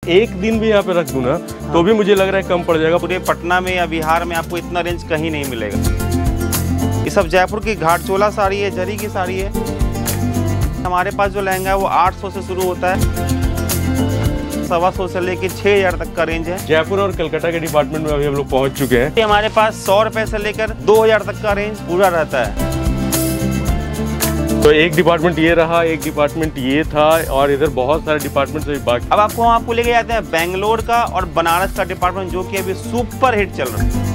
एक दिन भी यहाँ पे रख दूँ ना तो भी मुझे लग रहा है कम पड़ जाएगा। पूरे पटना में या बिहार में आपको इतना रेंज कहीं नहीं मिलेगा। ये सब जयपुर की घाट चोला साड़ी है, जरी की साड़ी है। हमारे पास जो लहंगा है वो 800 से शुरू होता है, 125 से लेके 6000 तक का रेंज है। जयपुर और कलकत्ता के डिपार्टमेंट में अभी हम लोग पहुँच चुके हैं। हमारे पास 100 रुपए से लेकर 2000 तक का रेंज पूरा रहता है। तो एक डिपार्टमेंट ये रहा, एक डिपार्टमेंट ये था और इधर बहुत सारे डिपार्टमेंट अभी बाकी। अब आपको लेके जाते हैं बेंगलोर का और बनारस का डिपार्टमेंट, जो कि अभी सुपर हिट चल रहा है।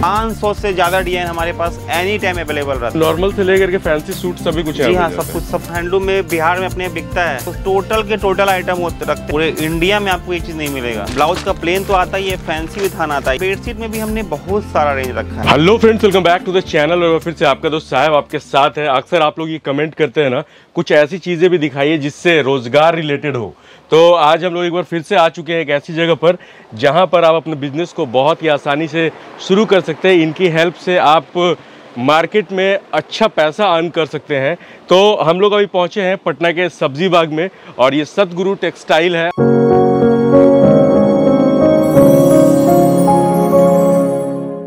500 से ज्यादा डिजाइन हमारे पास एनी टाइम अवेलेबल रहता है। नॉर्मल से लेकर के फैंसी सूट सभी कुछ है। जी हाँ, सब कुछ, सब हैंडलूम में बिहार में अपने बिकता है। तो टोटल के टोटल आइटम वो रखते हैं। पूरे इंडिया में आपको ये चीज नहीं मिलेगा। ब्लाउज का प्लेन तो आता ही है, फैंसी भी थाना आता है। बेडशीट में भी हमने बहुत सारा रेंज रखा है। Hello friends, welcome back to the channel. और फिर से आपका दोस्त साहब आपके साथ है। अक्सर आप लोग ये कमेंट करते हैं ना, कुछ ऐसी चीजें भी दिखाइए जिससे रोजगार रिलेटेड हो। तो आज हम लोग एक बार फिर से आ चुके हैं एक ऐसी जगह पर जहां पर आप अपने बिजनेस को बहुत ही आसानी से शुरू कर सकते हैं। इनकी हेल्प से आप मार्केट में अच्छा पैसा अर्न कर सकते हैं। तो हम लोग अभी पहुंचे हैं पटना के सब्जी बाग में और ये सतगुरु टेक्सटाइल है।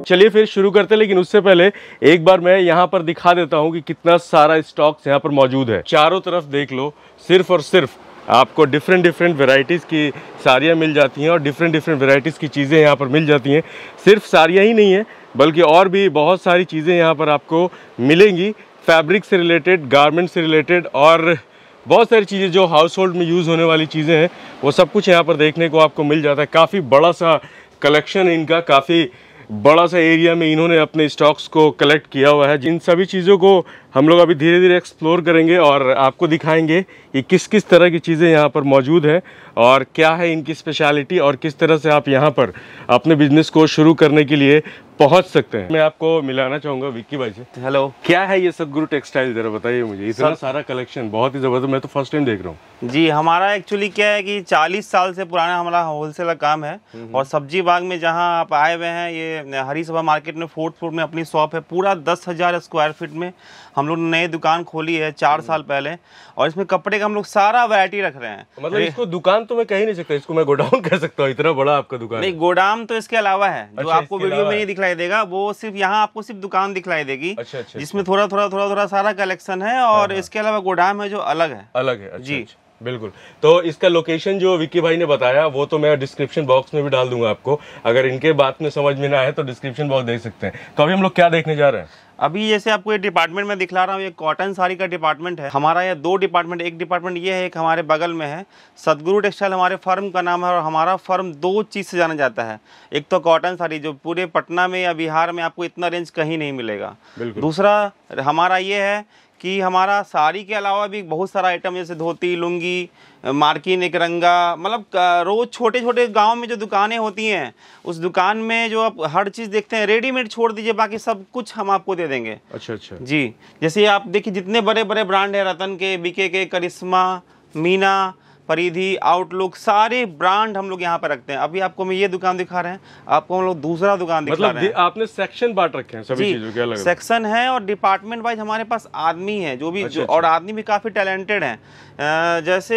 चलिए फिर शुरू करते हैं, लेकिन उससे पहले एक बार मैं यहाँ पर दिखा देता हूँ कि कितना सारा स्टॉक्स यहाँ पर मौजूद है। चारों तरफ देख लो, सिर्फ और सिर्फ आपको डिफरेंट वैरायटीज़ की साड़ियाँ मिल जाती हैं और डिफरेंट वैरायटीज़ की चीज़ें यहाँ पर मिल जाती हैं। सिर्फ साड़ियाँ ही नहीं है बल्कि और भी बहुत सारी चीज़ें यहाँ पर आपको मिलेंगी। फैब्रिक से रिलेटेड, गारमेंट से रिलेटेड और बहुत सारी चीज़ें जो हाउस होल्ड में यूज़ होने वाली चीज़ें हैं वो सब कुछ यहाँ पर देखने को आपको मिल जाता है। काफ़ी बड़ा सा कलेक्शन इनका, काफ़ी बड़ा सा एरिया में इन्होंने अपने स्टॉक्स को कलेक्ट किया हुआ है। इन सभी चीज़ों को हम लोग अभी धीरे धीरे एक्सप्लोर करेंगे और आपको दिखाएंगे कि किस किस तरह की चीज़ें यहाँ पर मौजूद हैं और क्या है इनकी स्पेशलिटी और किस तरह से आप यहाँ पर अपने बिजनेस को शुरू करने के लिए पहुँच सकते हैं। मैं आपको मिलाना चाहूँगा विक्की भाई से। हेलो, क्या है ये सतगुरु टेक्सटाइल, जरा बताइए मुझे। इतना सारा कलेक्शन बहुत ही ज़बरदस्त, मैं तो फर्स्ट टाइम देख रहा हूँ। जी, हमारा एक्चुअली क्या है कि 40 साल से पुराना हमारा होलसेल का काम है। और सब्जी बाग में जहां आप आए हुए हैं, ये हरी सभा मार्केट में 4th फ्लोर में अपनी शॉप है। पूरा 10,000 स्क्वायर फीट में हम लोग नई दुकान खोली है 4 साल पहले। और इसमें कपड़े का हम लोग सारा वैरायटी रख रहे हैं। मतलब इसको दुकान तो मैं कह ही नहीं सकता, इसको मैं गोडाउन कह सकता हूँ, इतना बड़ा आपका दुकान। नहीं, गोडाउन तो इसके अलावा है। जो अच्छा, आपको वीडियो में नहीं दिखलाई देगा वो सिर्फ यहाँ आपको सिर्फ दुकान दिखलाई देगी। अच्छा, जिसमें थोड़ा सारा कलेक्शन है। और इसके अलावा गोदाम है जो अलग है। अच्छा, जी बिल्कुल। तो इसका लोकेशन जो विक्की भाई ने बताया वो तो मैं डिस्क्रिप्शन बॉक्स में भी डाल दूंगा आपको। अगर इनके बात में समझ में ना आए तो डिस्क्रिप्शन बॉक्स देख सकते हैं। तो अभी हम लोग क्या देखने जा रहे हैं? अभी जैसे आपको ये डिपार्टमेंट में दिखला रहा हूँ, ये कॉटन साड़ी का डिपार्टमेंट है हमारा। ये 2 डिपार्टमेंट, एक डिपार्टमेंट ये है, एक हमारे बगल में है। सतगुरु टेक्सटाइल हमारे फर्म का नाम है। और हमारा फर्म 2 चीज़ से जाना जाता है। एक तो कॉटन साड़ी, जो पूरे पटना में या बिहार में आपको इतना रेंज कहीं नहीं मिलेगा। दूसरा हमारा ये है कि हमारा साड़ी के अलावा भी बहुत सारा आइटम, जैसे धोती, लुंगी, मार्किन, एक रंगा, मतलब रोज छोटे छोटे गांव में जो दुकानें होती हैं उस दुकान में जो आप हर चीज़ देखते हैं, रेडीमेड छोड़ दीजिए, बाकी सब कुछ हम आपको दे देंगे। अच्छा जी, जैसे आप देखिए जितने बड़े बड़े ब्रांड है, रतन के, बीके के, करिश्मा, मीना, परिधि, आउटलुक, सारे ब्रांड हम लोग यहाँ पे रखते हैं। अभी आपको मैं ये दुकान दिखा रहे हैं, आपको हम लोग दूसरा दुकान दिखा रहे हैं। आपने सेक्शन बांट रखे हैं सभी चीजों के अलग सेक्शन है। और डिपार्टमेंट वाइज हमारे पास आदमी है जो भी और आदमी भी काफ़ी टैलेंटेड हैं। जैसे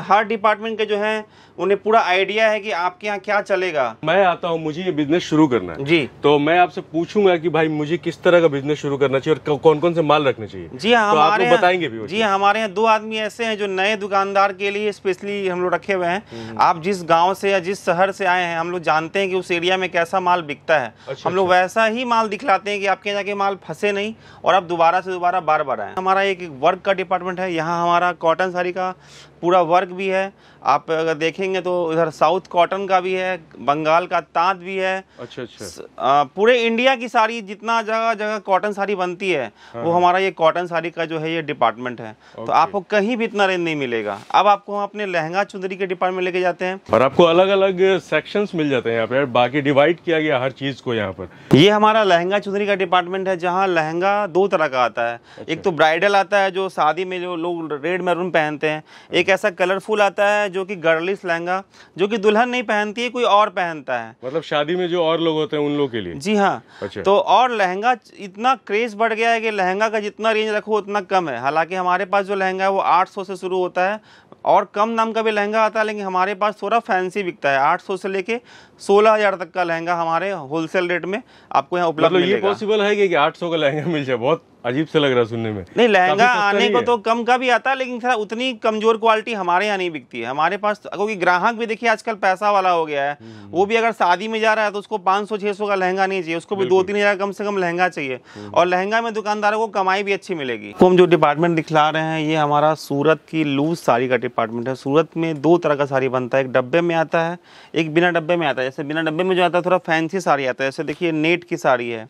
हर डिपार्टमेंट के जो हैं उन्हें पूरा आइडिया है कि आपके यहाँ क्या चलेगा। मैं आता हूँ, मुझे ये बिजनेस शुरू करना है जी, तो मैं आपसे पूछूंगा कि भाई मुझे किस तरह का बिजनेस शुरू करना चाहिए और कौन कौन से माल रखने चाहिए। जी हाँ, तो आप लोग बताएंगे भी। जी हाँ, हमारे यहाँ 2 आदमी ऐसे हैं जो नए दुकानदार के लिए स्पेशली हम लोग रखे हुए हैं। आप जिस गाँव से या जिस शहर से आए हैं, हम लोग जानते हैं कि उस एरिया में कैसा माल बिकता है। हम लोग वैसा ही माल दिखलाते हैं कि आपके यहाँ के माल फंसे नहीं और आप दोबारा से दोबारा बार आए। हमारा एक वर्क का डिपार्टमेंट है। यहाँ हमारा कॉटन साड़ी का पूरा वर्क भी है। आप अगर देखेंगे तो इधर साउथ कॉटन का भी है, बंगाल का तांत भी है। अच्छा। पूरे इंडिया की साड़ी, जितना जगह जगह कॉटन साड़ी बनती है वो हमारा ये कॉटन साड़ी का जो है ये डिपार्टमेंट है। तो आपको कहीं भी इतना रेंज नहीं मिलेगा। अब आपको हम अपने लहंगा चुंदरी के डिपार्टमेंट लेके जाते हैं और आपको अलग अलग सेक्शंस मिल जाते हैं यहाँ पे। बाकी डिवाइड किया गया हर चीज को यहाँ पर। ये हमारा लहंगा चुंदरी का डिपार्टमेंट है, जहाँ लहंगा 2 तरह का आता है। एक तो ब्राइडल आता है, जो शादी में जो लोग रेड मैरून पहनते हैं। एक ऐसा कलरफुल आता है जो कि गर्लिश लहंगा, जो कि दुल्हन नहीं पहनती है, कोई और पहनता है। मतलब शादी में जो और लोग होते हैं उन लोगों के लिए। जी हाँ। अच्छा। तो और लहंगा इतना क्रेज बढ़ गया है कि लहंगा का जितना रेंज रखो उतना कम है। हालांकि हमारे पास जो लहंगा है वो 800 से शुरू होता है, और कम दाम का भी लहंगा आता है, लेकिन हमारे पास थोड़ा फैंसी बिकता है। 800 से लेके 16,000 तक का लहंगा हमारे होलसेल रेट में आपको यहाँ उपलब्ध मतलब ये मिलेगा। पॉसिबल है कि 800 का लहंगा मिल जाए? बहुत अजीब से लग रहा है सुनने में। नहीं, लहंगा काफी सस्ता आने नहीं को है। तो कम का भी आता है, लेकिन थोड़ा उतनी कमजोर क्वालिटी हमारे यहाँ नहीं बिकती है हमारे पास, क्योंकि ग्राहक भी देखिए आजकल पैसा वाला हो गया है। वो भी अगर शादी में जा रहा है तो उसको 500-600 का लहंगा नहीं चाहिए, उसको भी 2-3 हज़ार कम से कम लहंगा चाहिए। और लहंगा में दुकानदारों को कमाई भी अच्छी मिलेगी। तो हम जो डिपार्टमेंट दिखला रहे हैं ये हमारा सूरत की लूज साड़ी का डिपार्टमेंट है। सूरत में 2 तरह का साड़ी बनता है, एक डब्बे में आता है, एक बिना डब्बे में आता है। जैसे बिना डब्बे में जो आता है थोड़ा फैंसी साड़ी आता है, जैसे देखिए नेट की साड़ी है,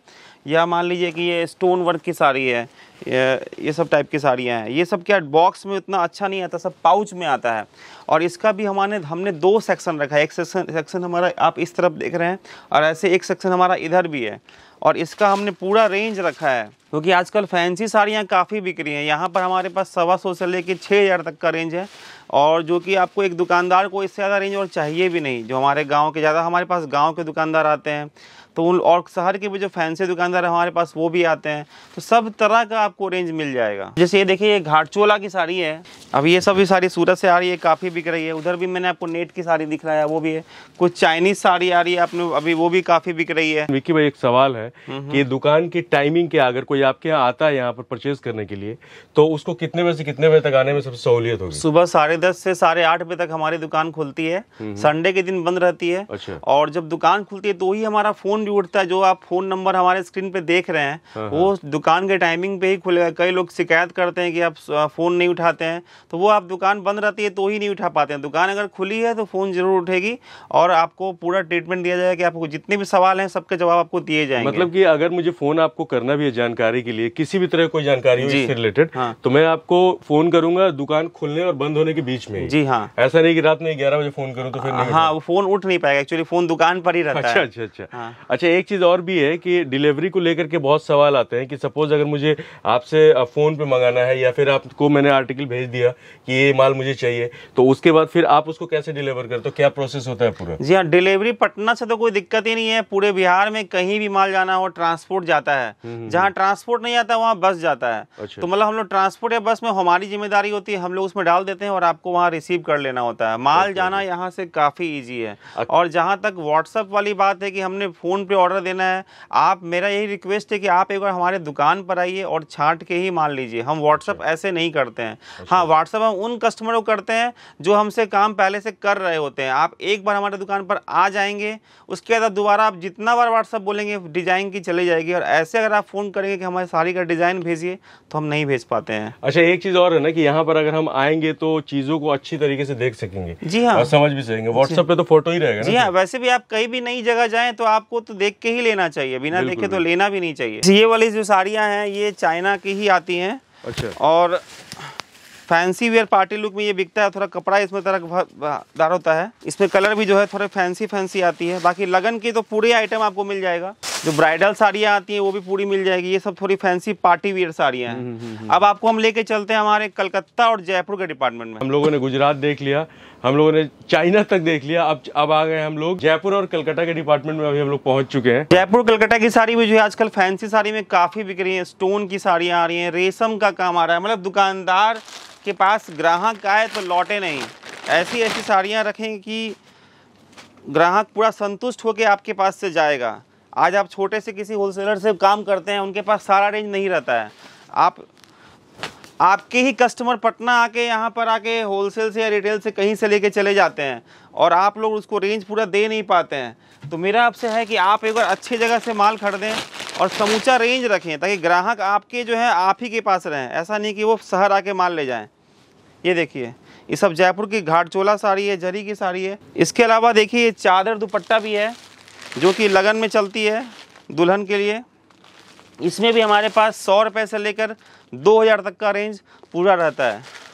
या मान लीजिए कि ये स्टोन वर्क की साड़ी है, ये सब टाइप की साड़ियाँ हैं। ये सब क्या बॉक्स में उतना अच्छा नहीं आता, सब पाउच में आता है। और इसका भी हमने 2 सेक्शन रखा है। एक सेक्शन हमारा आप इस तरफ देख रहे हैं, और ऐसे एक सेक्शन हमारा इधर भी है। और इसका हमने पूरा रेंज रखा है, क्योंकि आजकल फैंसी साड़ियाँ काफ़ी बिक रही हैं। यहाँ पर हमारे पास 125 से लेकर 6,000 तक का रेंज है, और जो कि आपको एक दुकानदार को इससे ज़्यादा रेंज और चाहिए भी नहीं। जो हमारे गांव के ज़्यादा हमारे पास गांव के दुकानदार आते हैं, तो उन और शहर के भी जो फैंसी दुकानदार है हमारे पास वो भी आते हैं, तो सब तरह का आपको रेंज मिल जाएगा। जैसे ये देखिए, ये घाटचोला की साड़ी है। अब ये सब भी साड़ी सूरत से आ रही है, काफ़ी बिक रही है। उधर भी मैंने आपको नेट की साड़ी दिख रहा है, वो भी है। कुछ चाइनीज साड़ी आ रही है आपने अभी, वो भी काफ़ी बिक रही है। विक्की भाई, एक सवाल है कि दुकान की टाइमिंग क्या, अगर कोई आपके यहाँ आता है यहाँ पर परचेज करने के लिए, तो उसको कितने बजे से कितने बजे तक आने में सबसे सहूलियत होगी? सुबह 10:30 से 8:30 बजे तक हमारी दुकान खुलती है। संडे के दिन बंद रहती है। अच्छा। और जब दुकान खुलती है तो ही हमारा फोन भी उठता है। जो आप फोन नंबर हमारे स्क्रीन पे देख रहे हैं वो दुकान के टाइमिंग पे ही खुलेगा। कई लोग शिकायत करते हैं कि आप फोन नहीं उठाते हैं, तो वो आप दुकान बंद रहती है तो ही नहीं उठा पाते हैं। दुकान अगर खुली है तो फोन जरूर उठेगी, और आपको पूरा ट्रीटमेंट दिया जाएगा कि आपको जितने भी सवाल हैं सबके जवाब आपको दिए जाएंगे। मतलब कि अगर मुझे फोन आपको करना भी है जानकारी के लिए, किसी भी तरह कोई जानकारी हो इससे रिलेटेड, तो मैं आपको फोन करूंगा दुकान खुलने और बंद होने के बीच में? जी हाँ। ऐसा नहीं कि रात में 11 बजे फोन करूं तो फिर नहीं? हाँ, वो फोन उठ नहीं पाएगा, एक्चुअली फोन दुकान पर ही रहता है। अच्छा। अच्छा, एक चीज और भी है कि डिलीवरी को लेकर के बहुत सवाल आते हैं कि सपोज अगर मुझे आपसे फोन पे मंगाना है, या फिर आपको मैंने आर्टिकल भेज दिया कि ये माल मुझे चाहिए, तो उसके बाद फिर आप उसको कैसे डिलीवर करते हो? क्या प्रोसेस होता है पूरा? जी हाँ, डिलीवरी पटना से तो कोई दिक्कत ही नहीं है। पूरे बिहार में कहीं भी माल जाना हो ट्रांसपोर्ट जाता है। जहाँ ट्रांसपोर्ट नहीं आता वहाँ बस जाता है। अच्छा। तो मतलब हम लोग ट्रांसपोर्ट या बस में हमारी जिम्मेदारी होती है, हम लोग उसमें डाल देते हैं और आपको वहाँ रिसीव कर लेना होता है। माल जाना यहाँ से काफ़ी ईजी है। और जहाँ तक व्हाट्सएप वाली बात है कि हमने फ़ोन पे ऑर्डर देना है, आप, मेरा यही रिक्वेस्ट है कि आप एक बार हमारे दुकान पर आइए और छांट के ही माल लीजिए। हम व्हाट्सएप ऐसे नहीं करते हैं। हाँ, व्हाट्सएप हम उन कस्टमरों को करते हैं जो हमसे काम पहले से कर रहे होते हैं। आप एक बार हमारे दुकान पर आ जाएंगे, उसके बाद दोबारा आप जितना बार व्हाट्सएप बोलेंगे डिज़ाइन की चली जाएगी। और ऐसे अगर आप फ़ोन करेंगे कि हमारी साड़ी का डिज़ाइन भेजिए, तो हम नहीं भेज पाते हैं। अच्छा, एक चीज़ और है ना कि यहाँ पर अगर हम आएंगे तो चीज़ों को अच्छी तरीके से देख सकेंगे। जी हाँ, और समझ भी सकेंगे। व्हाट्सएप पे तो फोटो ही रहेगा ना? जी हाँ, वैसे भी आप कहीं भी नई जगह जाएं तो आपको तो देख के ही लेना चाहिए, बिना देखे तो लेना भी नहीं चाहिए। ये वाली जो साड़ियाँ हैं ये चाइना की ही आती हैं। अच्छा। और फैंसी वेयर पार्टी लुक में ये बिकता है। थोड़ा कपड़ा इसमें दार होता है। इसमें कलर भी जो है थोड़े फैंसी आती है। बाकी लगन की तो पूरी आइटम आपको मिल जाएगा। जो ब्राइडल साड़ियाँ आती हैं वो भी पूरी मिल जाएगी। ये सब थोड़ी फैंसी पार्टी वेयर साड़ियाँ हैं। अब आपको हम लेके चलते हैं हमारे कलकत्ता और जयपुर के डिपार्टमेंट में। हम लोगों ने गुजरात देख लिया, हम लोगों ने चाइना तक देख लिया, अब आ गए हम लोग जयपुर और कलकत्ता के डिपार्टमेंट में। अभी हम लोग पहुंच चुके हैं। जयपुर कलकत्ता की साड़ी भी जो है आजकल फैंसी साड़ी में काफ़ी बिक रही है। स्टोन की साड़ियाँ आ रही हैं, रेशम का काम आ रहा है। मतलब दुकानदार के पास ग्राहक आए तो लौटे नहीं। ऐसी साड़ियाँ रखें कि ग्राहक पूरा संतुष्ट होकर आपके पास से जाएगा। आज आप छोटे से किसी होलसेलर से काम करते हैं, उनके पास सारा रेंज नहीं रहता है। आपके ही कस्टमर पटना आके यहाँ पर आके होलसेल से या रिटेल से कहीं से लेके चले जाते हैं, और आप लोग उसको रेंज पूरा दे नहीं पाते हैं। तो मेरा आपसे है कि आप एक बार अच्छी जगह से माल खरीदें और समूचा रेंज रखें, ताकि ग्राहक आपके जो है आप ही के पास रहें। ऐसा नहीं कि वो शहर आके माल ले जाएं। ये देखिए, ये सब जयपुर की घाटचोला साड़ी है, जरी की साड़ी है। इसके अलावा देखिए ये चादर दुपट्टा भी है, जो कि लगन में चलती है दुल्हन के लिए। इसमें भी हमारे पास 100 रुपये से लेकर 2000 तक का रेंज पूरा रहता है।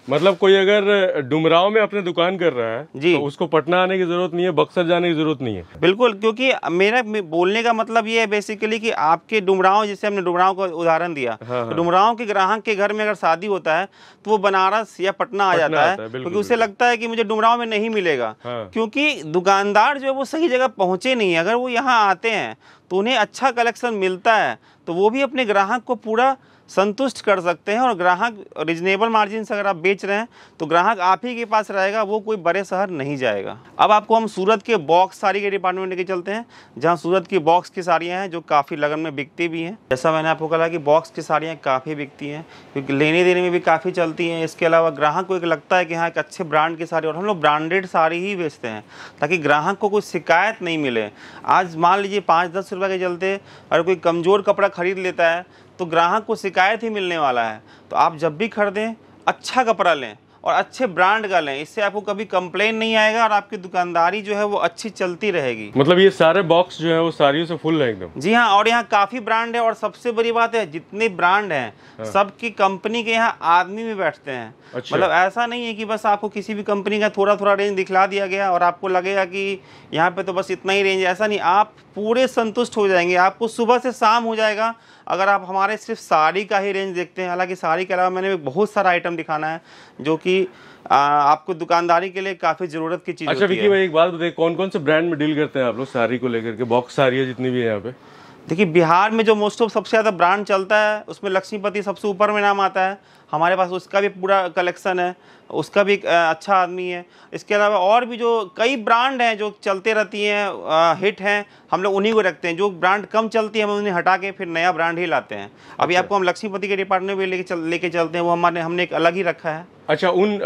मतलब कोई अगर डुमराव में अपने दुकान कर रहा है जी, तो उसको पटना आने की जरूरत नहीं है, बक्सर जाने की जरूरत नहीं है। बिल्कुल, क्योंकि मेरा बोलने का मतलब ये है बेसिकली कि आपके डुमराव, जैसे हमने डुमराव का उदाहरण दिया, तो डुमराव के ग्राहक के घर में अगर शादी होता है तो वो बनारस या पटना आ जाता है, क्योंकि उसे लगता है कि मुझे डुमराव में नहीं मिलेगा। क्योंकि दुकानदार जो है वो सही जगह पहुंचे नहीं है। अगर वो यहाँ आते हैं तो उन्हें अच्छा कलेक्शन मिलता है, तो वो भी अपने ग्राहक को पूरा संतुष्ट कर सकते हैं। और ग्राहक रिजनेबल मार्जिन से अगर आप बेच रहे हैं तो ग्राहक आप ही के पास रहेगा, वो कोई बड़े शहर नहीं जाएगा। अब आपको हम सूरत के बॉक्स साड़ी के डिपार्टमेंट लेके चलते हैं, जहाँ सूरत की बॉक्स की साड़ियाँ हैं जो काफ़ी लगन में बिकती भी हैं। जैसा मैंने आपको कहा कि बॉक्स की साड़ियाँ काफ़ी बिकती हैं, क्योंकि लेने देने में भी काफ़ी चलती हैं। इसके अलावा ग्राहक को एक लगता है कि हाँ एक अच्छे ब्रांड की साड़ी, और हम लोग ब्रांडेड साड़ी ही बेचते हैं ताकि ग्राहक को कोई शिकायत नहीं मिले। आज मान लीजिए 5-10 रुपये के चलते अगर कोई कमज़ोर कपड़ा खरीद लेता है तो ग्राहक को शिकायत ही मिलने वाला है। तो आप जब भी खरीदें अच्छा कपड़ा लें और अच्छे ब्रांड का लें, इससे आपको कभी कंप्लेन नहीं आएगा और आपकी दुकानदारी जो है वो अच्छी चलती रहेगी। मतलब ये सारे बॉक्स जो है वो साड़ियों से फुल है एकदम? जी हाँ, और यहाँ काफ़ी ब्रांड है, और सबसे बड़ी बात है जितने ब्रांड हैं सबकी कंपनी के यहाँ आदमी भी बैठते हैं। अच्छा। मतलब ऐसा नहीं है कि बस आपको किसी भी कंपनी का थोड़ा थोड़ा रेंज दिखला दिया गया और आपको लगेगा कि यहाँ पे तो बस इतना ही रेंज, ऐसा नहीं। आप पूरे संतुष्ट हो जाएंगे, आपको सुबह से शाम हो जाएगा अगर आप हमारे सिर्फ साड़ी का ही रेंज देखते हैं। हालांकि साड़ी के अलावा मैंने बहुत सारा आइटम दिखाना है जो कि आपको दुकानदारी के लिए काफ़ी ज़रूरत की चीज़। अच्छा विक्की भाई, एक बात बताइए, कौन कौन से ब्रांड में डील करते हैं आप लोग साड़ी को लेकर के? बॉक्स साड़ी है जितनी भी है यहाँ पे? देखिए, बिहार में जो मोस्ट ऑफ सबसे ज़्यादा ब्रांड चलता है उसमें लक्ष्मीपति सबसे ऊपर में नाम आता है। हमारे पास उसका भी पूरा कलेक्शन है, उसका भी अच्छा आदमी है। इसके अलावा और भी जो कई ब्रांड हैं जो चलते रहती हैं, हिट हैं, हम लोग उन्हीं को रखते हैं। जो ब्रांड कम चलती है हम उन्हें हटा के फिर नया ब्रांड ही लाते हैं। अभी आपको हम लक्ष्मीपति के डिपार्टमेंट में लेके चलते हैं, वो हमने एक अलग ही रखा है। अच्छा, उन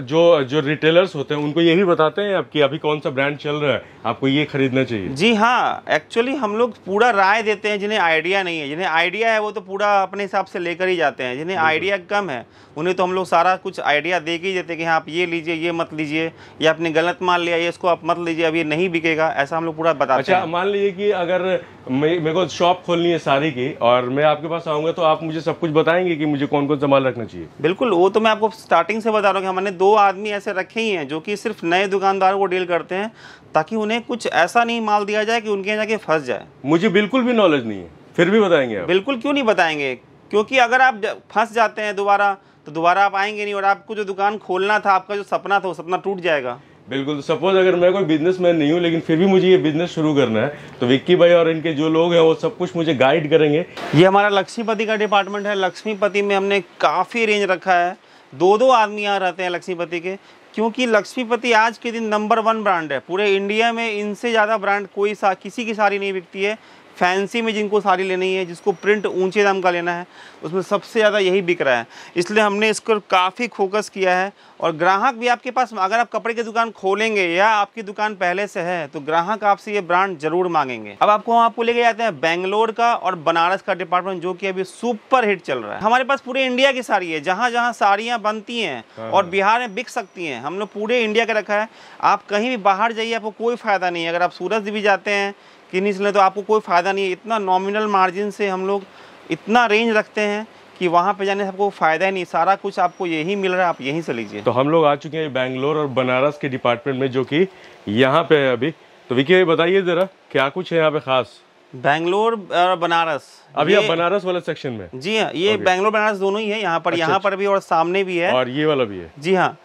जो रिटेलर्स होते हैं उनको ये भी बताते हैं आपकी अभी कौन सा ब्रांड चल रहा है, आपको ये खरीदना चाहिए? जी हाँ, एक्चुअली हम लोग पूरा राय देते हैं। जिन्हें आइडिया नहीं है, जिन्हें आइडिया है वो तो पूरा अपने हिसाब से लेकर ही जाते हैं। जिन्हें आइडिया कम है उन्हें तो हम लोग सारा कुछ आइडिया दे के ही देते हैं कि हाँ आप ये लीजिए, ये मत लीजिए, या आपने गलत मान लिया, ये इसको आप मत लीजिए, अब ये नहीं बिकेगा, ऐसा हम लोग पूरा बताते हैं। अच्छा, मान लीजिए कि अगर मेरे को शॉप खोलनी है साड़ी की और मैं आपके पास आऊंगा तो आप मुझे सब कुछ बताएंगे कि मुझे कौन कौन सा माल रखना चाहिए? बिल्कुल, वो तो मैं आपको स्टार्टिंग से बता रहा हूँ कि हमने 2 आदमी ऐसे रखे ही हैं जो कि सिर्फ नए दुकानदारों को डील करते हैं, ताकि उन्हें कुछ ऐसा नहीं माल दिया जाए कि उनके यहाँ जाके फंस जाए। मुझे बिल्कुल भी नॉलेज नहीं है, फिर भी बताएंगे आप? बिल्कुल, क्यों नहीं बताएंगे, क्योंकि अगर आप फंस जाते हैं दोबारा तो दोबारा आप आएंगे नहीं, और आपको जो दुकान खोलना था, आपका जो सपना था, वो सपना टूट जाएगा। बिल्कुल। तो सपोज अगर मैं कोई बिजनेसमैन नहीं हूँ लेकिन फिर भी मुझे ये बिजनेस शुरू करना है, तो विक्की भाई और इनके जो लोग हैं वो सब कुछ मुझे गाइड करेंगे। ये हमारा लक्ष्मीपति का डिपार्टमेंट है। लक्ष्मीपति में हमने काफ़ी रेंज रखा है। 2-2 आदमी यहाँ रहते हैं लक्ष्मीपति के, क्योंकि लक्ष्मीपति आज के दिन नंबर 1 ब्रांड है पूरे इंडिया में। इनसे ज़्यादा ब्रांड किसी की साड़ी नहीं बिकती है। फैंसी में जिनको साड़ी लेनी है, जिसको प्रिंट ऊंचे दाम का लेना है, उसमें सबसे ज़्यादा यही बिक रहा है। इसलिए हमने इसको काफ़ी फोकस किया है। और ग्राहक भी आपके पास, अगर आप कपड़े की दुकान खोलेंगे या आपकी दुकान पहले से है तो ग्राहक आपसे ये ब्रांड जरूर मांगेंगे। अब आपको लेके जाते हैं बेंगलोर का और बनारस का डिपार्टमेंट, जो कि अभी सुपर हिट चल रहा है। हमारे पास पूरे इंडिया की साड़ी है, जहाँ जहाँ साड़ियाँ बनती हैं और बिहार में बिक सकती हैं, हम लोग पूरे इंडिया का रखा है। आप कहीं भी बाहर जाइए, आपको कोई फ़ायदा नहीं है। अगर आप सूरत भी जाते हैं किन्हीं से तो आपको कोई फ़ायदा नहीं है। इतना नॉमिनल मार्जिन से हम लोग इतना रेंज रखते हैं कि वहाँ पे जाने से आपको फ़ायदा ही नहीं, सारा कुछ आपको यही मिल रहा है, आप यहीं से लीजिए। तो हम लोग आ चुके हैं बेंगलोर और बनारस के डिपार्टमेंट में, जो कि यहाँ पे है अभी। तो विकी बताइए ज़रा क्या कुछ है यहाँ पे खास? बेंगलोर और बनारस, अभी आप बनारस वाले सेक्शन में? जी हाँ, ये बेंगलोर बनारस दोनों ही है यहाँ पर। यहाँ पर भी और सामने भी है, और ये वाला भी है। जी हाँ।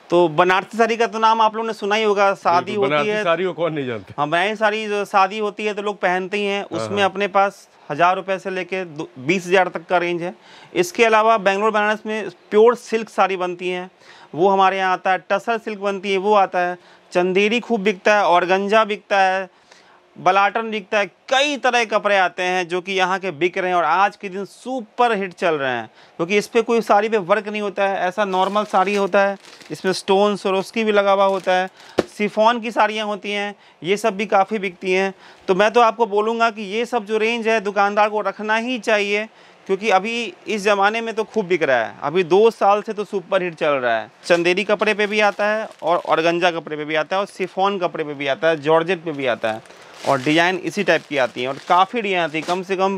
तो बनारसी साड़ी का तो नाम आप लोगों ने सुना ही होगा। शादी होती है, साड़ी को कौन नहीं जानता। हाँ, बनारसी साड़ी जो शादी होती है तो लोग पहनते ही हैं। उसमें अपने पास 1000 रुपये से लेके 20,000 तक का रेंज है। इसके अलावा बेंगलोर बनारस में प्योर सिल्क साड़ी बनती हैं, वो हमारे यहाँ आता है। टसर सिल्क बनती है, वो आता है। चंदेरी खूब बिकता है, ऑर्गेन्जा बिकता है, बलाटन बिकता है। कई तरह के कपड़े आते हैं जो कि यहाँ के बिक रहे हैं और आज के दिन सुपर हिट चल रहे हैं, क्योंकि इस पर कोई साड़ी पे वर्क नहीं होता है। ऐसा नॉर्मल साड़ी होता है, इसमें स्टोन सरोस्की भी लगा हुआ होता है। शिफॉन की साड़ियाँ होती हैं, ये सब भी काफ़ी बिकती हैं। तो मैं तो आपको बोलूँगा कि ये सब जो रेंज है दुकानदार को रखना ही चाहिए, क्योंकि अभी इस ज़माने में तो खूब बिक रहा है। अभी 2 साल से तो सुपर हिट चल रहा है। चंदेरी कपड़े पे भी आता है और ऑर्गेन्जा कपड़े पे भी आता है और शिफॉन कपड़े पे भी आता है, जॉर्जेट पे भी आता है। और डिज़ाइन इसी टाइप की आती हैं और काफ़ी डिज़ाइन आती है। कम से कम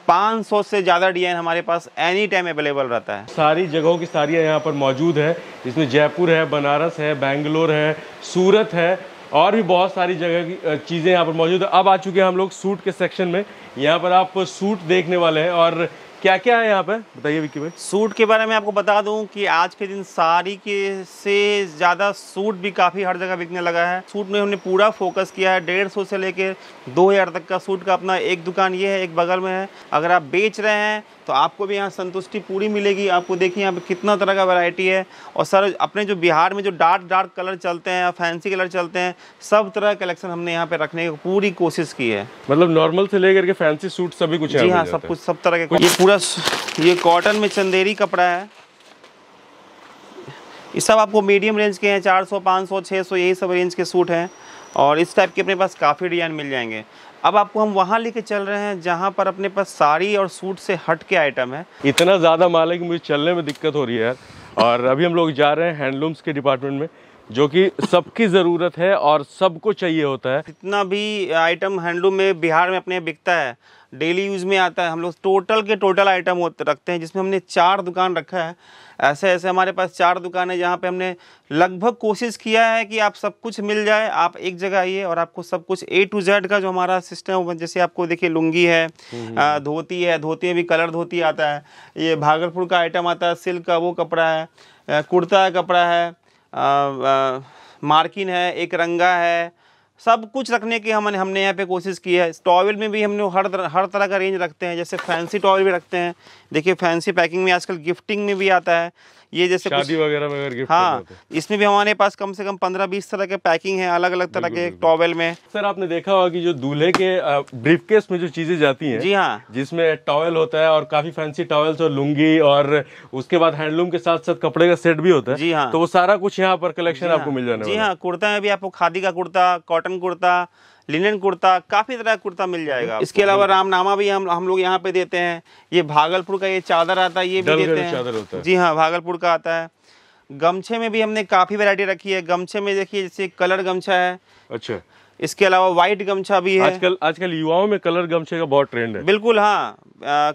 500 से ज़्यादा डिज़ाइन हमारे पास एनी टाइम अवेलेबल रहता है। सारी जगहों की साड़ियाँ यहाँ पर मौजूद है। इसमें जयपुर है, बनारस है, बेंगलोर है, सूरत है और भी बहुत सारी जगह की चीज़ें यहाँ पर मौजूद है। अब आ चुके हैं हम लोग सूट के सेक्शन में। यहाँ पर आप सूट देखने वाले हैं और क्या क्या है यहाँ पे, बताइए विक्की भाई। सूट के बारे में आपको बता दूं कि आज के दिन साड़ी के से ज़्यादा सूट भी काफ़ी हर जगह बिकने लगा है। सूट में हमने पूरा फोकस किया है। 150 से लेकर 2000 तक का सूट का अपना एक दुकान ये है, एक बगल में है। अगर आप बेच रहे हैं तो आपको भी यहाँ संतुष्टि पूरी मिलेगी। आपको देखिए यहाँ पे कितना तरह का वैरायटी है। और सर अपने जो बिहार में जो डार्क डार्क कलर चलते हैं, फैंसी कलर चलते हैं, सब तरह का कलेक्शन हमने यहाँ पे रखने की पूरी कोशिश की है। मतलब नॉर्मल से लेकर के फैंसी सूट सभी कुछ? जी हाँ, सब कुछ, सब तरह के। ये पूरा ये कॉटन में चंदेरी कपड़ा है। ये सब आपको मीडियम रेंज के हैं, 400, 500, 600 यही सब रेंज के सूट हैं। और इस टाइप के अपने पास काफ़ी डिज़ाइन मिल जाएंगे। अब आपको हम वहाँ लेके चल रहे हैं जहाँ पर अपने पास साड़ी और सूट से हट के आइटम है। इतना ज़्यादा माल है कि मुझे चलने में दिक्कत हो रही है यार। और अभी हम लोग जा रहे हैं हैंडलूम्स के डिपार्टमेंट में, जो कि सबकी ज़रूरत है और सबको चाहिए होता है। जितना भी आइटम हैंडलूम में बिहार में अपने बिकता है, डेली यूज़ में आता है, हम लोग टोटल के टोटल आइटम रखते हैं, जिसमें हमने 4 दुकान रखा है। ऐसे ऐसे हमारे पास 4 दुकान है जहाँ पे हमने लगभग कोशिश किया है कि आप सब कुछ मिल जाए। आप एक जगह आइए और आपको सब कुछ A to Z का जो हमारा सिस्टम है, जैसे आपको देखिए लुंगी है, धोती है, धोती में भी कलर धोती आता है, ये भागलपुर का आइटम आता है, सिल्क का वो कपड़ा है, कुर्ता का कपड़ा है, मार्किन है, एक रंगा है, सब कुछ रखने की हमने यहाँ पे कोशिश की है। टॉवल में भी हमने हर तरह का रेंज रखते हैं, जैसे फैंसी टॉवल भी रखते हैं। देखिए फैंसी पैकिंग में आजकल गिफ्टिंग में भी आता है, ये जैसे शादी वगैरह में अगर गिफ्ट हाँ, इसमें भी हमारे पास कम से कम 15-20 तरह के पैकिंग है, अलग अलग तरह के टॉवल में। सर आपने देखा होगा कि जो दूल्हे के ब्रीफकेस में जो चीजें जाती हैं, जी हाँ, जिसमें टॉवल होता है और काफी फैंसी टॉवल्स और लुंगी, और उसके बाद हैंडलूम के साथ साथ कपड़े का सेट भी होता है। जी हाँ, तो वो सारा कुछ यहाँ पर कलेक्शन आपको मिल जाने वाला है। जी हाँ, कुर्ता में भी आपको खादी का कुर्ता, कॉटन कुर्ता, लिनन कुर्ता, काफी तरह का कुर्ता मिल जाएगा। इसके अलावा रामनामा भी हम लोग यहाँ पे देते हैं। ये भागलपुर का ये चादर आता है, ये भी देते हैं। जी हाँ, भागलपुर का आता है। गमछे में भी हमने काफी वैरायटी रखी है। गमछे में देखिए जैसे कलर गमछा है। अच्छा, इसके अलावा व्हाइट गमछा भी है। आजकल युवाओं में कलर गमछे का बहुत ट्रेंड है। बिल्कुल हाँ,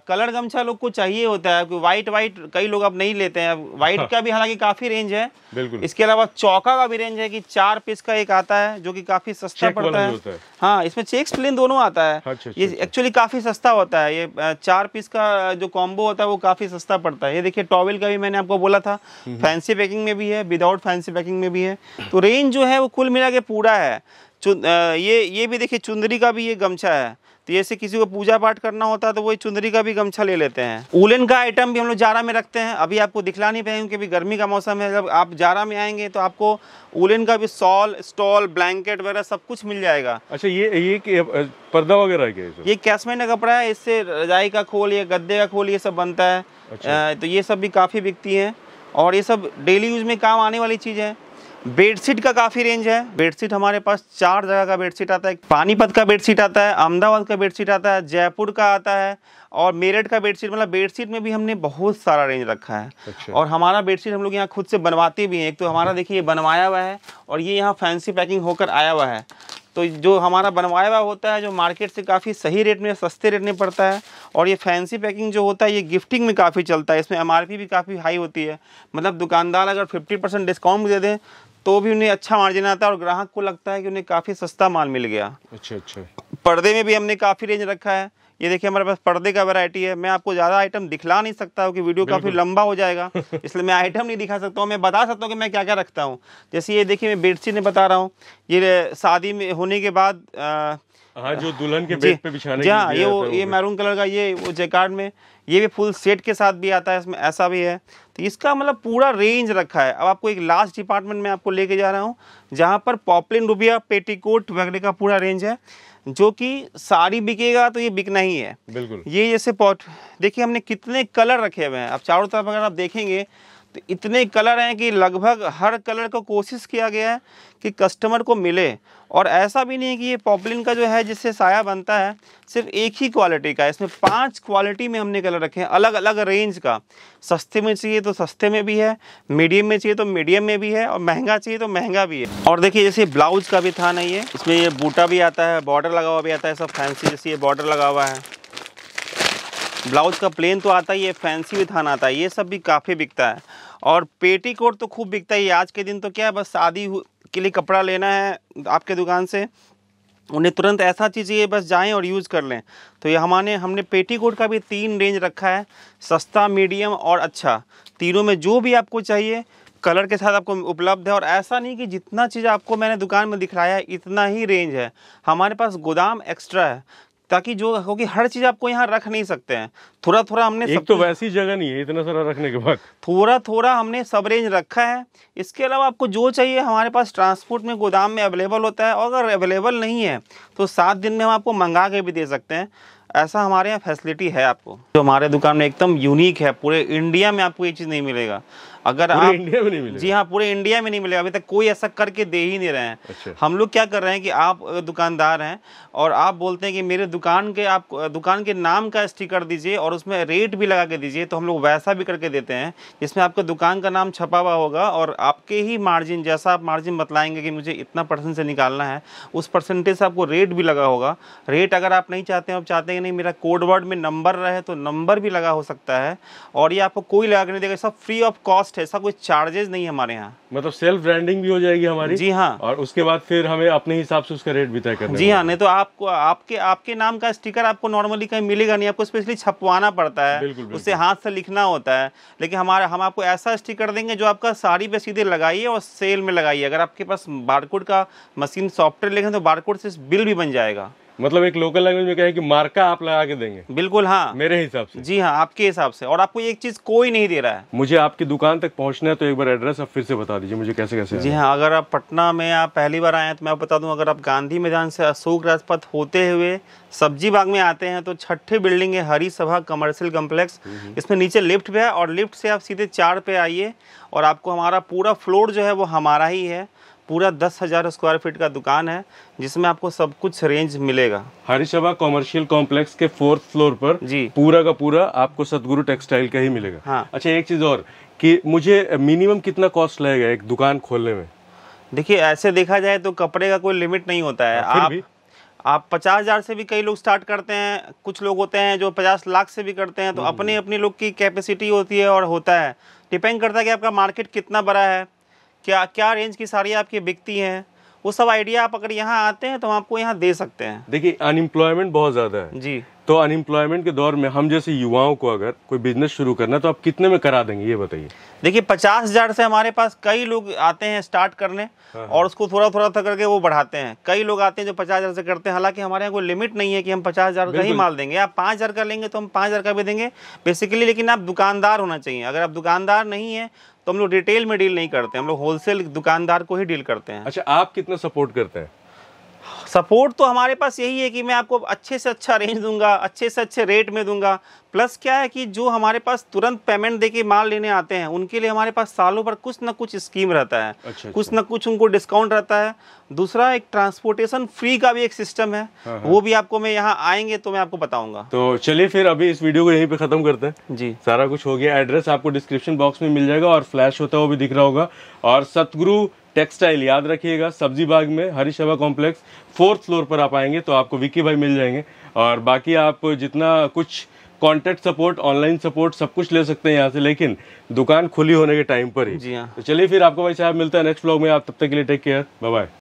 कलर गमछा लोग को चाहिए होता है, व्हाइट कई लोग अब नहीं लेते हैं। व्हाइट का भी हालांकि काफी रेंज है। बिल्कुल। इसके अलावा चौका का भी रेंज है कि 4 पीस का एक आता है, जो कि काफी सस्ता पड़ता है। हाँ, इसमें चेक्स प्लेन दोनों आता है। ये एक्चुअली काफी सस्ता होता है। ये 4 पीस का जो कॉम्बो होता है वो काफी सस्ता पड़ता है। ये देखिए टॉवल का भी मैंने आपको बोला था, फैंसी पैकिंग में भी है, विदाउट फैंसी पैकिंग में भी है। तो रेंज जो है वो कुल मिला के पूरा है। ये भी देखिए चुंदरी का भी ये गमछा है। तो जैसे किसी को पूजा पाठ करना होता है तो वही चुंदरी का भी गमछा ले लेते हैं। उलन का आइटम भी हम लोग जारा में रखते हैं। अभी आपको दिखला नहीं पाएंगे क्योंकि गर्मी का मौसम है। जब आप जारा में आएंगे तो आपको उलन का भी शॉल, स्टॉल, ब्लैंकेट वगैरह सब कुछ मिल जाएगा। अच्छा, ये पर्दा वगैरह क्या है? ये कैसमेंट का कपड़ा है। इससे रजाई का खोल, ये गद्दे का खोल, ये सब बनता है। अच्छा। तो ये सब भी काफ़ी बिकती हैं और ये सब डेली यूज में काम आने वाली चीज़ है। बेडशीट का काफ़ी रेंज है। बेडशीट हमारे पास 4 जगह का बेडशीट आता है। पानीपत का बेडशीट आता है, अहमदाबाद का बेडशीट आता है, जयपुर का आता है और मेरठ का बेडशीट। मतलब बेडशीट में भी हमने बहुत सारा रेंज रखा है। अच्छा। और हमारा बेडशीट हम लोग यहाँ खुद से बनवाते भी हैं। एक तो हमारा देखिए बनवाया हुआ है और ये यहाँ फैंसी पैकिंग होकर आया हुआ है। तो जो हमारा बनवाया हुआ होता है, जो मार्केट से काफ़ी सही रेट में, सस्ते रेट में पड़ता है। और ये फैंसी पैकिंग जो होता है ये गिफ्टिंग में काफ़ी चलता है। इसमें MRP भी काफ़ी हाई होती है। मतलब दुकानदार अगर 50% डिस्काउंट दे दें तो भी उन्हें अच्छा मार्जिन आता है और ग्राहक को लगता है कि उन्हें काफ़ी सस्ता माल मिल गया। अच्छा अच्छा। पर्दे में भी हमने काफ़ी रेंज रखा है। ये देखिए हमारे पास पर्दे का वैरायटी है। मैं आपको ज़्यादा आइटम दिखला नहीं सकता हूँ कि वीडियो काफ़ी लंबा हो जाएगा, इसलिए मैं आइटम नहीं दिखा सकता हूँ। मैं बता सकता हूँ कि मैं क्या क्या रखता हूँ। जैसे ये देखिए मैं बेडशीट में बता रहा हूँ। ये शादी में होने के बाद हाँ, जो दुल्हन के बेड पे बिछाने हाँ, ये मैरून कलर का, ये वो जैकार्ड में, ये भी फुल सेट के साथ भी आता है। इसमें ऐसा भी है। तो इसका मतलब पूरा रेंज रखा है। अब आपको एक लास्ट डिपार्टमेंट में आपको लेके जा रहा हूँ जहाँ पर पॉपलिन, रुबिया, पेटीकोट वगैरह का पूरा रेंज है, जो कि साड़ी बिकेगा तो ये बिकना ही है। बिल्कुल। ये जैसे पॉट देखिए हमने कितने कलर रखे हुए हैं। अब चारों तरफ अगर आप देखेंगे तो इतने कलर हैं कि लगभग हर कलर को कोशिश किया गया है कि कस्टमर को मिले। और ऐसा भी नहीं है कि ये पॉपलिन का जो है जिससे साया बनता है सिर्फ एक ही क्वालिटी का है। इसमें 5 क्वालिटी में हमने कलर रखे हैं, अलग अलग रेंज का। सस्ते में चाहिए तो सस्ते में भी है, मीडियम में चाहिए तो मीडियम में भी है, और महंगा चाहिए तो महंगा भी है। और देखिए जैसे ब्लाउज का भी था नहीं है, इसमें ये बूटा भी आता है, बॉर्डर लगा हुआ भी आता है, सब फैंसी। जैसे ये बॉर्डर लगा हुआ है। ब्लाउज का प्लेन तो आता ही है, फैंसी भी थान आता है। ये सब भी काफ़ी बिकता है। और पेटीकोट तो खूब बिकता है। आज के दिन तो क्या है, बस शादी के लिए कपड़ा लेना है आपके दुकान से, उन्हें तुरंत ऐसा चीज़ चाहिए बस जाएं और यूज़ कर लें। तो ये हमने पेटीकोट का भी 3 रेंज रखा है, सस्ता, मीडियम और अच्छा। तीनों में जो भी आपको चाहिए कलर के साथ आपको उपलब्ध है। और ऐसा नहीं कि जितना चीज़ आपको मैंने दुकान में दिखलाया है इतना ही रेंज है। हमारे पास गोदाम एक्स्ट्रा है। ताकि जो क्योंकि हर चीज आपको यहाँ रख नहीं सकते हैं, थोड़ा थोड़ा हमने एक तो वैसी जगह नहीं है इतना सारा रखने के बाद, थोड़ा थोड़ा हमने सब रेंज रखा है। इसके अलावा आपको जो चाहिए हमारे पास ट्रांसपोर्ट में गोदाम में अवेलेबल होता है, और अगर अवेलेबल नहीं है तो 7 दिन में हम आपको मंगा के भी दे सकते हैं। ऐसा हमारे यहाँ फैसिलिटी है। आपको जो हमारे दुकान में एकदम यूनिक है, पूरे इंडिया में आपको ये चीज़ नहीं मिलेगा। अगर आप इंडिया में नहीं मिलेगा? जी हाँ, पूरे इंडिया में नहीं मिलेगा। अभी तक कोई ऐसा करके दे ही नहीं रहे हैं। अच्छा। हम लोग क्या कर रहे हैं कि आप दुकानदार हैं और आप बोलते हैं कि मेरे दुकान के आप दुकान के नाम का स्टिकर दीजिए और उसमें रेट भी लगा के दीजिए, तो हम लोग वैसा भी करके देते हैं जिसमें आपका दुकान का नाम छपा हुआ होगा और आपके ही मार्जिन, जैसा आप मार्जिन बतलाएंगे कि मुझे इतना % से निकालना है, उस % से आपको रेट भी लगा होगा। रेट अगर आप नहीं चाहते हैं, आप चाहते हैं नहीं मेरा कोड वर्ड में नंबर रहे, तो नंबर भी लगा हो सकता है। और ये आपको कोई लगा के नहीं देगा, सब फ्री ऑफ कॉस्ट है, ऐसा कोई चार्जेस नहीं है हमारे यहाँ। मतलब सेल्फ ब्रांडिंग भी हो जाएगी हमारी? जी हाँ। और उसके बाद फिर हमें अपने हिसाब से उसका रेट भी तय करना। जी हाँ, नहीं तो आपको आपके नाम का स्टिकर आपको नॉर्मली कहीं मिलेगा नहीं, आपको स्पेशली छपवाना पड़ता है। बिल्कुल, बिल्कुल। उससे हाथ से लिखना होता है। लेकिन हम आपको ऐसा स्टिकर देंगे जो आपका साड़ी पे सीधे लगाइए और सेल में लगाइए। अगर आपके पास बारकोड का मशीन सॉफ्टवेयर लेंगे तो बारकोड से बिल भी बन जाएगा। मतलब एक लोकल लैंग्वेज में क्या है कि मार्का आप लगा के देंगे? बिल्कुल हाँ, मेरे हिसाब से। जी हाँ, आपके हिसाब से। और आपको एक चीज कोई नहीं दे रहा है। मुझे आपकी दुकान तक पहुंचना है तो एक बार एड्रेस आप फिर से बता दीजिए मुझे, कैसे कैसे? जी हाँ, अगर आप पटना में आप पहली बार आए हैं तो मैं बता दूं, अगर आप गांधी मैदान से अशोक राजपथ होते हुए सब्जी बाग में आते हैं तो 6ठी बिल्डिंग है हरी सभा कमर्शियल कॉम्प्लेक्स। इसमें नीचे लिफ्ट भी है और लिफ्ट से आप सीधे 4 पे आइए और आपको हमारा पूरा फ्लोर जो है वो हमारा ही है। पूरा 10,000 स्क्वायर फीट का दुकान है जिसमें आपको सब कुछ रेंज मिलेगा। हरिसभा कॉमर्शियल कॉम्प्लेक्स के 4th फ्लोर पर जी पूरा का पूरा आपको सतगुरु टेक्सटाइल का ही मिलेगा। हाँ। अच्छा, एक चीज और कि मुझे मिनिमम कितना कॉस्ट लगेगा एक दुकान खोलने में? देखिए, ऐसे देखा जाए तो कपड़े का कोई लिमिट नहीं होता है। आप 50,000 से भी कई लोग स्टार्ट करते हैं, कुछ लोग होते हैं जो 50 लाख से भी करते हैं। तो अपनी अपनी लोग की कैपेसिटी होती है और होता है, डिपेंड करता है कि आपका मार्केट कितना बड़ा है, क्या क्या रेंज की साड़ी आपकी बिकती हैं, वो सब आइडिया आप अगर यहाँ आते हैं तो हम आपको यहाँ दे सकते हैं। देखिए, अनएम्प्लॉयमेंट बहुत ज्यादा है जी, तो अनएम्प्लॉयमेंट के दौर में हम जैसे युवाओं को अगर कोई बिजनेस शुरू करना है तो आप कितने में करा देंगे ये बताइए? देखिए 50,000 से हमारे पास कई लोग आते हैं स्टार्ट करने और उसको थोड़ा थोड़ा करके वो बढ़ाते हैं। कई लोग आते हैं जो 50,000 से करते हैं। हालांकि हमारे यहाँ कोई लिमिट नहीं है कि हम 50,000 का ही माल देंगे। आप 5,000 का लेंगे तो हम 5,000 का भी देंगे बेसिकली। लेकिन आप दुकानदार होना चाहिए। अगर आप दुकानदार नहीं है तो हम लोग रिटेल में डील नहीं करते, हम लोग होलसेल दुकानदार को ही डील करते हैं। अच्छा, आप कितना सपोर्ट करते हैं? सपोर्ट तो हमारे पास यही है कि मैं आपको अच्छे से अच्छा रेंज दूंगा, अच्छे से अच्छे रेट में दूंगा। प्लस क्या है कि जो हमारे पास तुरंत पेमेंट देके माल लेने आते हैं उनके लिए हमारे पास सालों भर कुछ ना कुछ स्कीम रहता है। अच्छा। कुछ ना कुछ उनको डिस्काउंट रहता है। दूसरा, एक ट्रांसपोर्टेशन फ्री का भी एक सिस्टम है। वो भी आपको मैं यहाँ आएंगे तो मैं आपको बताऊंगा। तो चलिए फिर अभी इस वीडियो को यहीं पे खत्म करते हैं। जी, सारा कुछ हो गया। एड्रेस आपको डिस्क्रिप्शन बॉक्स में मिल जाएगा और फ्लैश होता है वो भी दिख रहा होगा। और सतगुरु टेक्सटाइल याद रखिएगा, सब्जी बाग में हरिसभा कॉम्प्लेक्स 4th फ्लोर पर आप आएंगे तो आपको विक्की भाई मिल जाएंगे। और बाकी आप जितना कुछ कॉन्टैक्ट सपोर्ट, ऑनलाइन सपोर्ट सब कुछ ले सकते हैं यहाँ से, लेकिन दुकान खुली होने के टाइम पर ही। जी हाँ। तो चलिए फिर आपको भाई साहब मिलता है नेक्स्ट व्लॉग में। आप तब तक के लिए टेक केयर, बाय बाय।